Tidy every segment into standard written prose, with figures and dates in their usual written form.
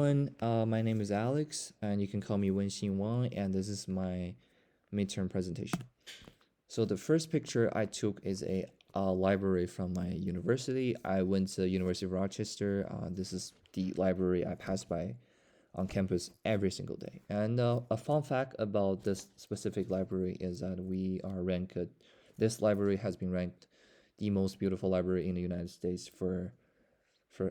My name is Alex, and you can call me Wenxing Wang, and this is my midterm presentation. So the first picture I took is a library from my university. I went to the University of Rochester. This is the library I pass by on campus every single day. And a fun fact about this specific library is that we are ranked. This library has been ranked the most beautiful library in the United States for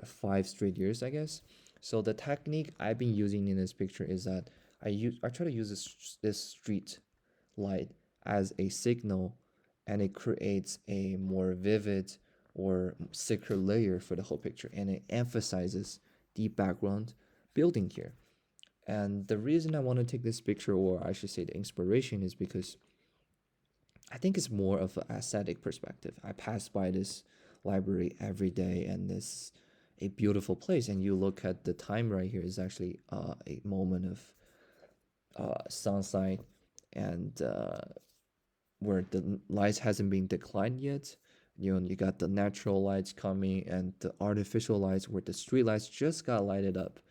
5 straight years, I guess. So the technique I've been using in this picture is that I try to use this street light as a signal, and it creates a more vivid or thicker layer for the whole picture, and it emphasizes the background building here. And the reason I want to take this picture, or I should say the inspiration, is because I think it's more of an aesthetic perspective. I pass by this library every day, and this a beautiful place. And you look at the time right here is actually a moment of sunset, and where the lights hasn't been declined yet. You got the natural lights coming and the artificial lights where the street lights just got lighted up.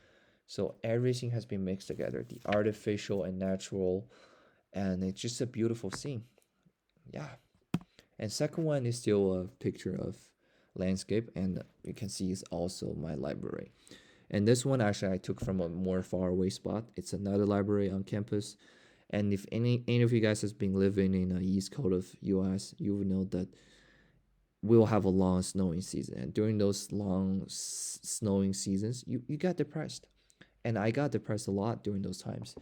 So everything has been mixed together, the artificial and natural, and it's just a beautiful scene. Yeah. And second one is still a picture of landscape, and you can see it's also my library. And this one actually I took from a more far away spot. It's another library on campus. And if any of you guys has been living in the east coast of US, you will know that we'll have a long snowing season. And during those long snowing seasons, you get depressed. And I got depressed a lot during those times,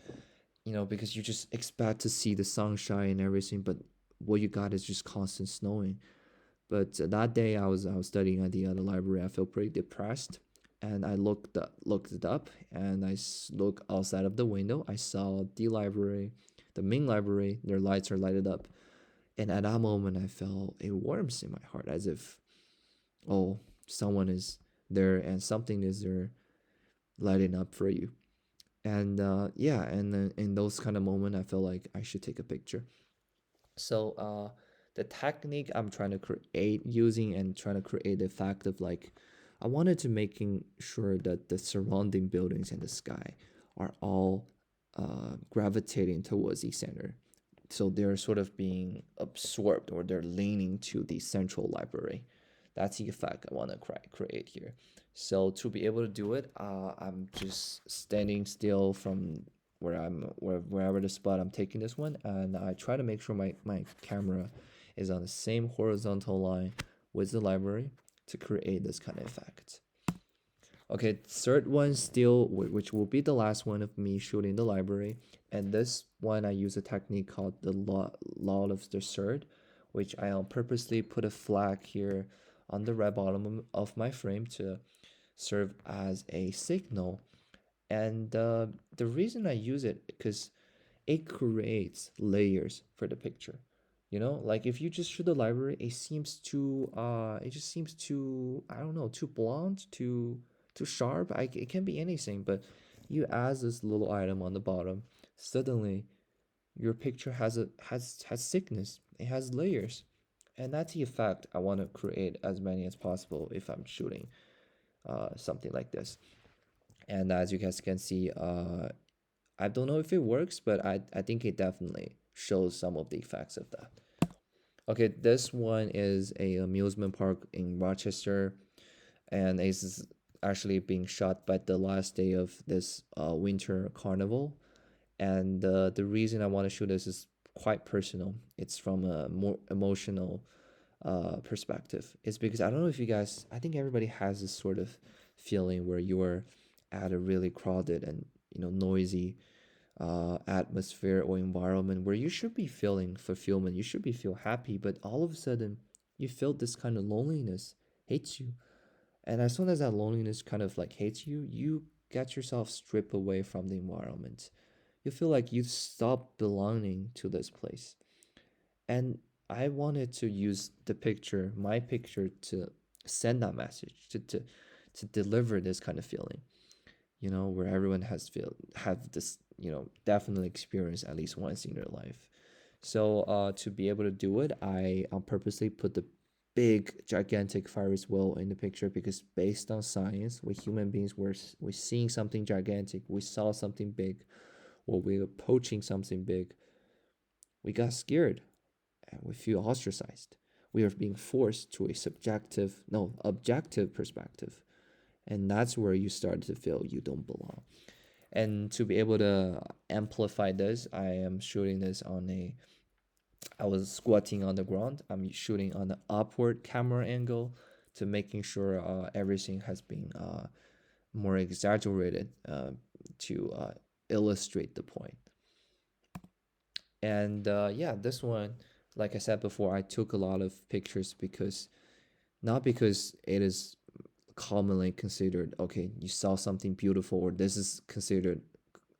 because you just expect to see the sunshine and everything, but what you got is just constant snowing. But that day I was studying at the other library. I felt pretty depressed, and I looked it up, and look outside of the window. I saw the library, the main library. Their lights are lighted up, and at that moment I felt a warmth in my heart, as if, oh, someone is there and something is there lighting up for you. And yeah, and then in those kind of moments, I feel like I should take a picture. So the technique I'm trying to create using and trying to create the fact of like, I wanted to making sure that the surrounding buildings and the sky are all gravitating towards the center. So they're sort of being absorbed, or they're leaning to the central library. That's the effect I want to create here. So to be able to do it, I'm just standing still from wherever the spot I'm taking this one, and I try to make sure my camera is on the same horizontal line with the library to create this kind of effect. Okay, third one still, which will be the last one of me shooting the library, and this one I use a technique called the law of the third, which I purposely put a flag here on the red bottom of my frame to serve as a signal. And the reason I use it because it creates layers for the picture. Like if you just shoot the library, it just seems too, I don't know, too blunt, too sharp. It can be anything, but you add this little item on the bottom, suddenly your picture has thickness. It has layers, and that's the effect I want to create as many as possible if I'm shooting something like this. And as you guys can see, I don't know if it works, but I think it definitely shows some of the effects of that. Okay, this one is a amusement park in Rochester, and it's actually being shot by the last day of this winter carnival. And the reason I want to shoot this is quite personal. It's from a more emotional perspective. It's because I don't know if you guys, I think everybody has this sort of feeling where you're at a really crowded and noisy atmosphere or environment where you should be feeling fulfillment, you should be feel happy, but all of a sudden you feel this kind of loneliness hates you. And as soon as that loneliness kind of like hates you, you get yourself stripped away from the environment. You feel like you stop belonging to this place. And I wanted to use my picture, to send that message, to deliver this kind of feeling, where everyone have this, definitely experience at least once in their life. So to be able to do it, I purposely put the big gigantic Ferris wheel in the picture, because based on science, we human beings we're seeing something gigantic, we saw something big, or we're approaching something big, we got scared and we feel ostracized. We are being forced to a subjective, no, objective perspective. And that's where you start to feel you don't belong. And to be able to amplify this, I am shooting this on a, I was squatting on the ground. I'm shooting on the upward camera angle to making sure everything has been more exaggerated to illustrate the point. And yeah, this one, like I said before, I took a lot of pictures because, not because it is commonly considered, okay, you saw something beautiful, or this is considered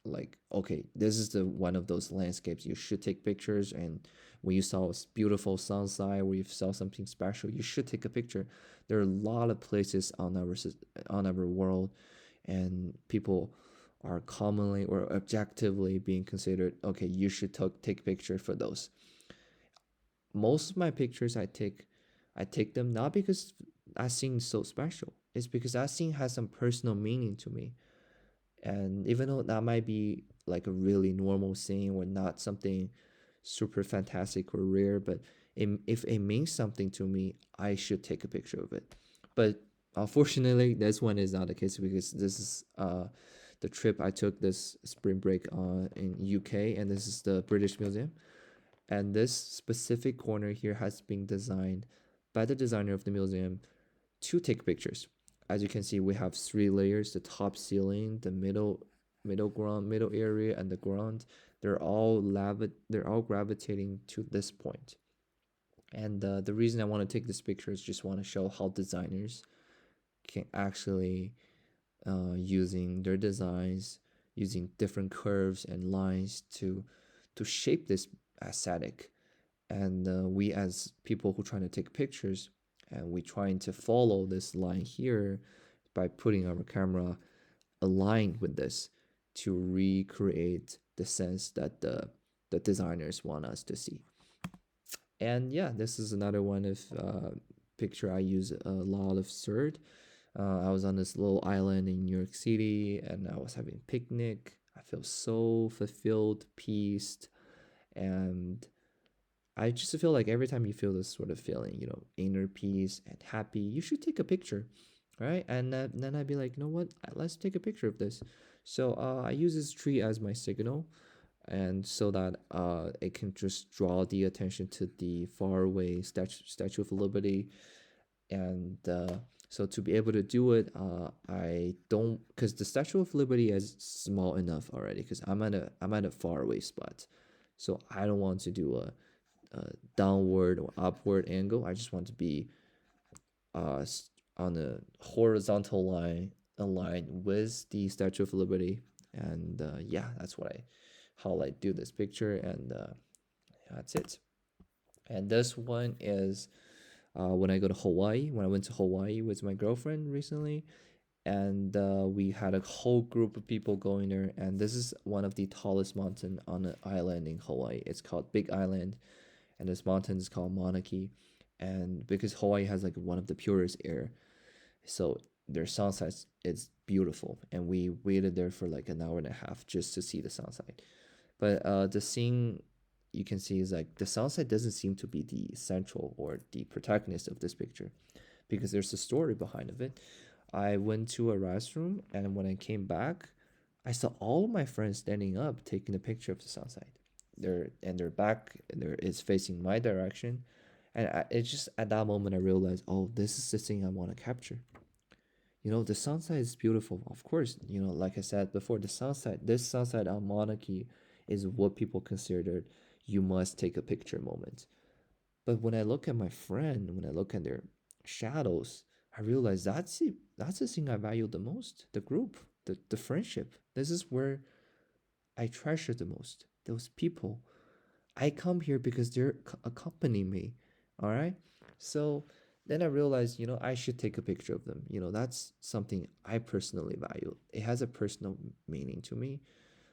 like, okay, this is the one of those landscapes you should take pictures, and when you saw a beautiful sunset, or you saw something special, you should take a picture. There are a lot of places on our world, and people are commonly or objectively being considered, okay, you should take picture for those. Most of my pictures I take them not because that scene is so special, it's because that scene has some personal meaning to me. And even though that might be like a really normal scene or not something super fantastic or rare, but if it means something to me, I should take a picture of it. But unfortunately, this one is not the case, because this is the trip I took this spring break in UK, and this is the British Museum. And this specific corner here has been designed by the designer of the museum to take pictures. As you can see, we have three layers: the top ceiling, the middle ground, middle area, and the ground. They're all gravitating to this point. And the reason I want to take this picture is just want to show how designers can actually using their designs, using different curves and lines to shape this aesthetic. And we as people who trying to take pictures, and we trying to follow this line here by putting our camera aligned with this to recreate the sense that the designers want us to see. And yeah, this is another one of picture I use a lot of third. I was on this little island in New York City, and I was having a picnic. I feel so fulfilled, peaced, and I just feel like every time you feel this sort of feeling, inner peace and happy, you should take a picture, right? And then I'd be like, you know what? Let's take a picture of this. So I use this tree as my signal, and so that it can just draw the attention to the faraway Statue of Liberty. And so to be able to do it, I don't, because the Statue of Liberty is small enough already, because I'm at a faraway spot, so I don't want to do a downward or upward angle. I just want to be uh, on a horizontal line aligned with the Statue of Liberty. And yeah, that's what I how I do this picture. And that's it. And this one is when I go to Hawaii, when I went to Hawaii with my girlfriend recently. And we had a whole group of people going there. And this is one of the tallest mountain on an island in Hawaii. It's called Big Island, and this mountain is called Monarchy. And because Hawaii has like one of the purest air, so their sunset is beautiful. And we waited there for like an hour and a half just to see the sunset. But the scene you can see is like the sunset doesn't seem to be the central or the protagonist of this picture, because there's a story behind of it. I went to a restroom, and when I came back, I saw all of my friends standing up taking a picture of the sunset. Their back there is facing my direction, and it's just at that moment I realized, oh, this is the thing I want to capture. The sunset is beautiful, of course. Like I said before, this sunset on Monarchy is what people considered you must take a picture moment. But when I look at my friend, when I look at their shadows, I realize that's the thing I value the most. The group, the friendship. This is where I treasure the most. Those people. I come here because they're accompanying me. All right. So then I realized, I should take a picture of them. That's something I personally value. It has a personal meaning to me.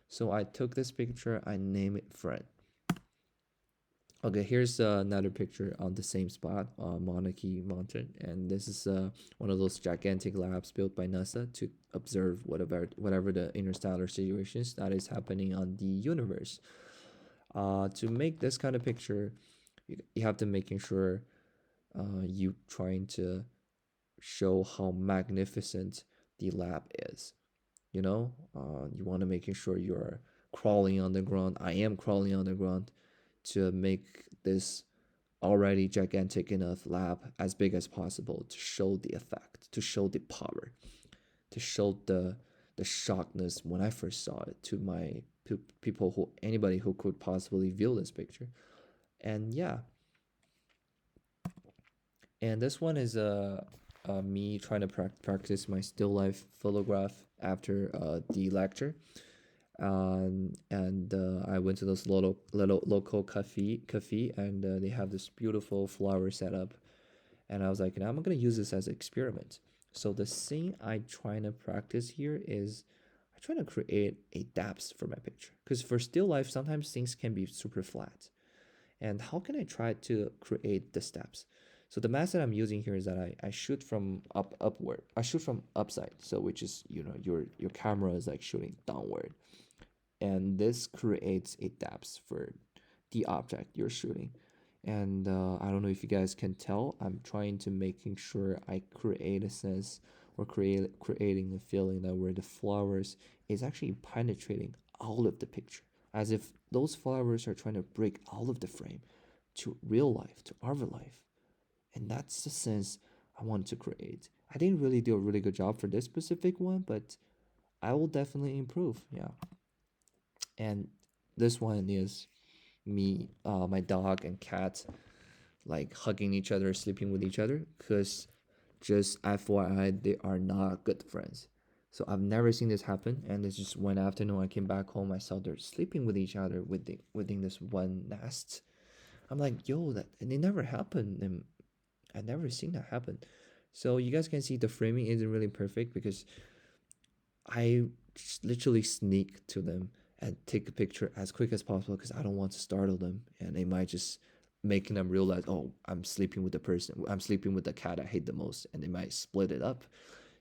So I took this picture. I name it friend. Okay, here's another picture on the same spot, Monarchy Mountain, and this is one of those gigantic labs built by NASA to observe whatever the interstellar situations that is happening on the universe. To make this kind of picture, you have to making sure you trying to show how magnificent the lab is. You want to making sure you're crawling on the ground. I am crawling on the ground to make this already gigantic enough lab as big as possible to show the effect, to show the power, to show the shockness when I first saw it to my people who anybody who could possibly view this picture. And yeah, and this one is me trying to practice my still life photograph after the lecture. And I went to this little local cafe, and they have this beautiful flower setup. And I was like, I'm gonna use this as an experiment. So the thing I trying to practice here is I trying to create a depth for my picture, because for still life sometimes things can be super flat. And how can I try to create the steps? So the method I'm using here is that I shoot from upward. I shoot from upside. So which is, your camera is like shooting downward. And this creates a depth for the object you're shooting. And I don't know if you guys can tell, I'm trying to making sure I create a sense, or creating a feeling that where the flowers is actually penetrating out of the picture, as if those flowers are trying to break out of the frame to real life, to our life. And that's the sense I want to create. I didn't really do a really good job for this specific one, but I will definitely improve. Yeah. And this one is me, my dog and cat, like hugging each other, sleeping with each other. Because just FYI, they are not good friends. So I've never seen this happen. And it's just one afternoon I came back home, I saw they're sleeping with each other within this one nest. I'm like, yo, that and it never happened, and I never seen that happen. So you guys can see the framing isn't really perfect because I just literally sneak to them and take a picture as quick as possible because I don't want to startle them, and it might just making them realize, oh, I'm sleeping with the person, I'm sleeping with the cat I hate the most, and they might split it up.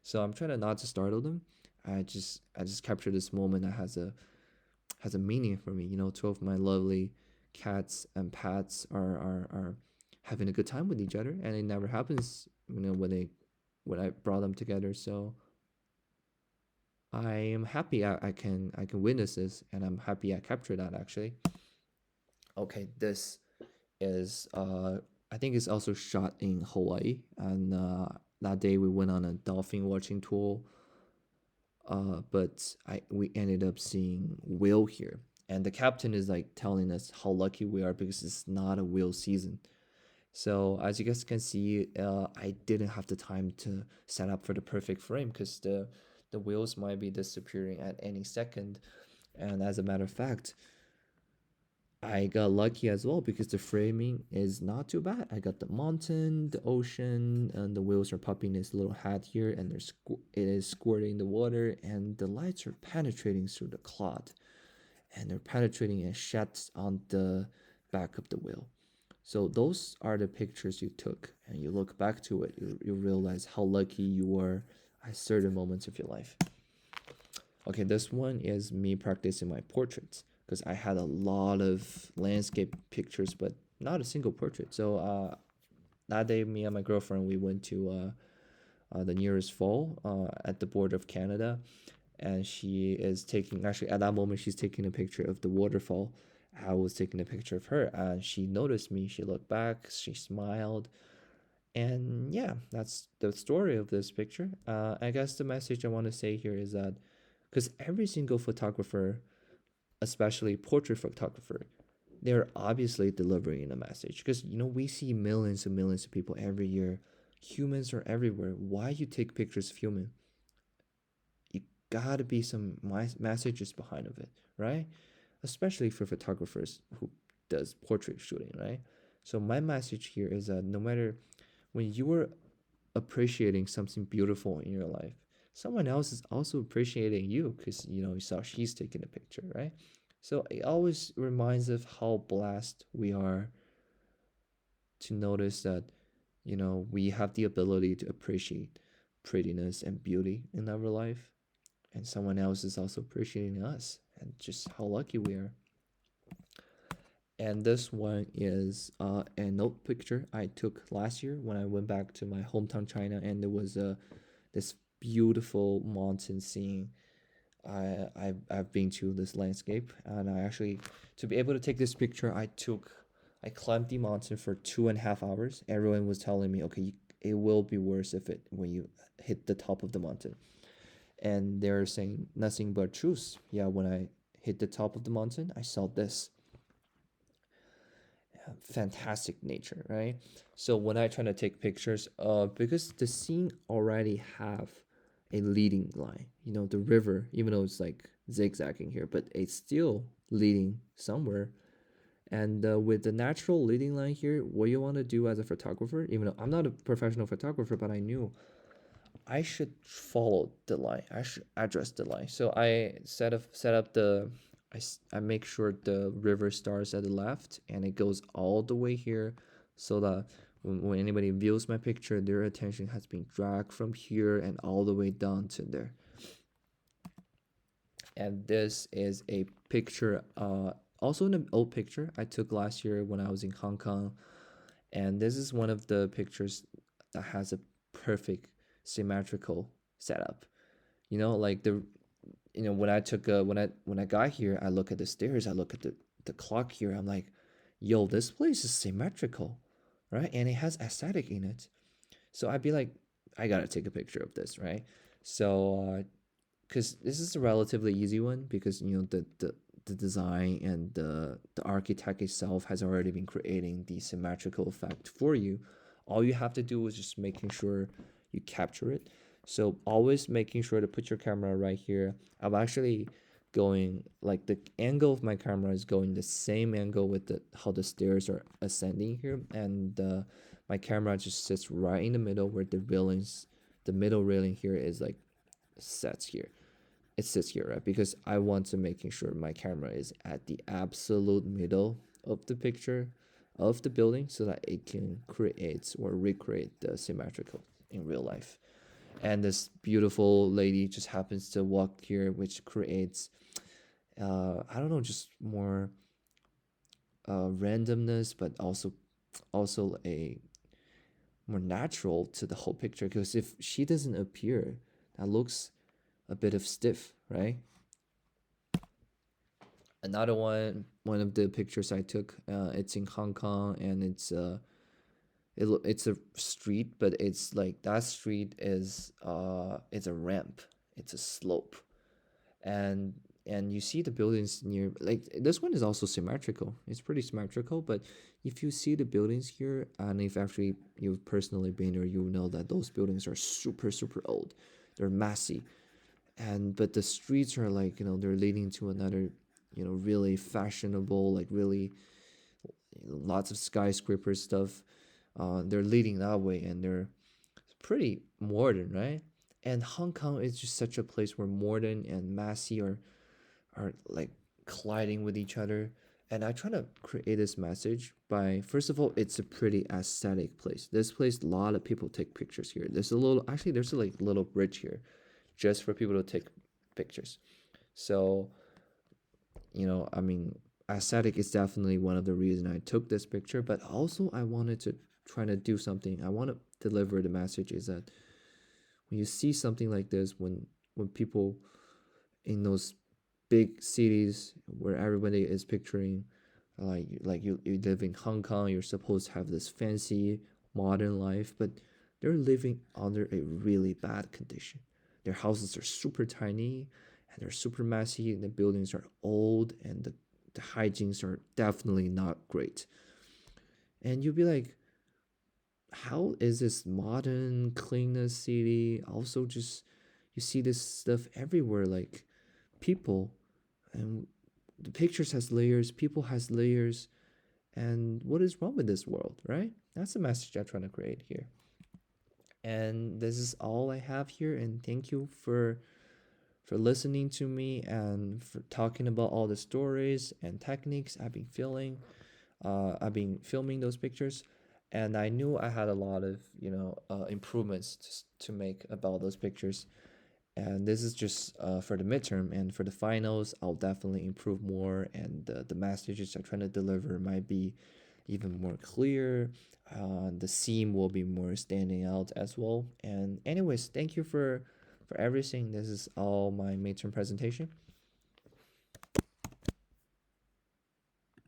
So I'm trying to not to startle them. I just capture this moment that has a meaning for me. 12 of my lovely cats and pets are having a good time with each other, and it never happens, when I brought them together. So I am happy I can witness this, and I'm happy I captured that actually. Okay, this is I think it's also shot in Hawaii, and that day we went on a dolphin watching tour. But I we ended up seeing whale here, and the captain is like telling us how lucky we are because it's not a whale season. So as you guys can see, I didn't have the time to set up for the perfect frame because the wheels might be disappearing at any second. And as a matter of fact, I got lucky as well because the framing is not too bad. I got the mountain, the ocean, and the wheels are popping this little hat here, and it is squirting the water, and the lights are penetrating through the cloth, and they're penetrating and shed on the back of the wheel. So those are the pictures you took, and you look back to it, you realize how lucky you were at certain moments of your life. Okay, this one is me practicing my portraits because I had a lot of landscape pictures, but not a single portrait. So that day, me and my girlfriend we went to the nearest fall at the border of Canada, and she is taking actually at that moment she's taking a picture of the waterfall. I was taking a picture of her, and she noticed me. She looked back, she smiled, and yeah, that's the story of this picture. I guess the message I want to say here is that because every single photographer, especially portrait photographer, they're obviously delivering a message because we see millions and millions of people every year. Humans are everywhere. Why you take pictures of human? You gotta be some messages behind of it, right? Especially for photographers who does portrait shooting, right? So my message here is that no matter when you are appreciating something beautiful in your life, someone else is also appreciating you because you saw she's taking a picture, right? So it always reminds of how blessed we are to notice that, we have the ability to appreciate prettiness and beauty in our life, and someone else is also appreciating us, and just how lucky we are. And this one is a note picture I took last year when I went back to my hometown China, and there was this beautiful mountain scene. I've been to this landscape, and I actually, to be able to take this picture, I climbed the mountain for 2.5 hours. Everyone was telling me, okay, it will be worse if it when you hit the top of the mountain, and they're saying nothing but truth. Yeah, when I hit the top of the mountain, I saw this fantastic nature, right? So when I try to take pictures, because the scene already have a leading line, the river, even though it's like zigzagging here, but it's still leading somewhere. And with the natural leading line here, what you want to do as a photographer, even though I'm not a professional photographer, but I knew I should follow the line. I should address the line. So I set up I make sure the river starts at the left and it goes all the way here, so that when anybody views my picture, their attention has been dragged from here and all the way down to there. And this is a picture, also an old picture I took last year when I was in Hong Kong. And this is one of the pictures that has a perfect symmetrical setup. Like when I took when I got here, I look at the stairs, I look at the clock here, I'm like, yo, this place is symmetrical, right? And it has aesthetic in it. So I'd be like, I gotta take a picture of this, right? So because this is a relatively easy one, because the design and the architect itself has already been creating the symmetrical effect for you. All you have to do is just making sure you capture it. So always making sure to put your camera right here. I'm actually going, like, the angle of my camera is going the same angle with how the stairs are ascending here, and my camera just sits right in the middle where the middle railing here is like sets here. It sits here, right? Because I want to making sure my camera is at the absolute middle of the picture of the building, so that it can create or recreate the symmetrical in real life. And this beautiful lady just happens to walk here, which creates, I don't know, just more randomness, but also a more natural to the whole picture. Because if she doesn't appear, that looks a bit of stiff, right? Another one of the pictures I took, it's in Hong Kong, and it's a street, but it's like that street is it's a ramp, it's a slope, and you see the buildings near, like, this one is also symmetrical. It's pretty symmetrical, but if you see the buildings here, and if actually you've personally been there, you know that those buildings are super super old. They're massy, and but the streets are like, they're leading to another, really fashionable, like, really lots of skyscraper stuff. They're leading that way, and they're pretty modern, right? And Hong Kong is just such a place where modern and massy are like colliding with each other. And I try to create this message by, first of all, it's a pretty aesthetic place. This place, a lot of people take pictures here. There's a like little bridge here just for people to take pictures. So, I mean, aesthetic is definitely one of the reasons I took this picture, but also I wanted to try to do something. I want to deliver the message is that when you see something like this, when people in those big cities where everybody is picturing, you live in Hong Kong, you're supposed to have this fancy modern life, but they're living under a really bad condition. Their houses are super tiny, and they're super messy, and the buildings are old, and the hygienes are definitely not great. And you'll be like, how is this modern cleanness city also just, you see this stuff everywhere, like people, and the pictures has layers, people has layers, and what is wrong with this world, right? That's the message I'm trying to create here. And this is all I have here, and thank you for listening to me and for talking about all the stories and techniques I've been feeling. I've been filming those pictures, and I knew I had a lot of improvements to make about those pictures. And this is just for the midterm, and for the finals I'll definitely improve more, and the messages I'm trying to deliver might be even more clear. The seam will be more standing out as well. And anyways, thank you for everything. This is all my midterm presentation.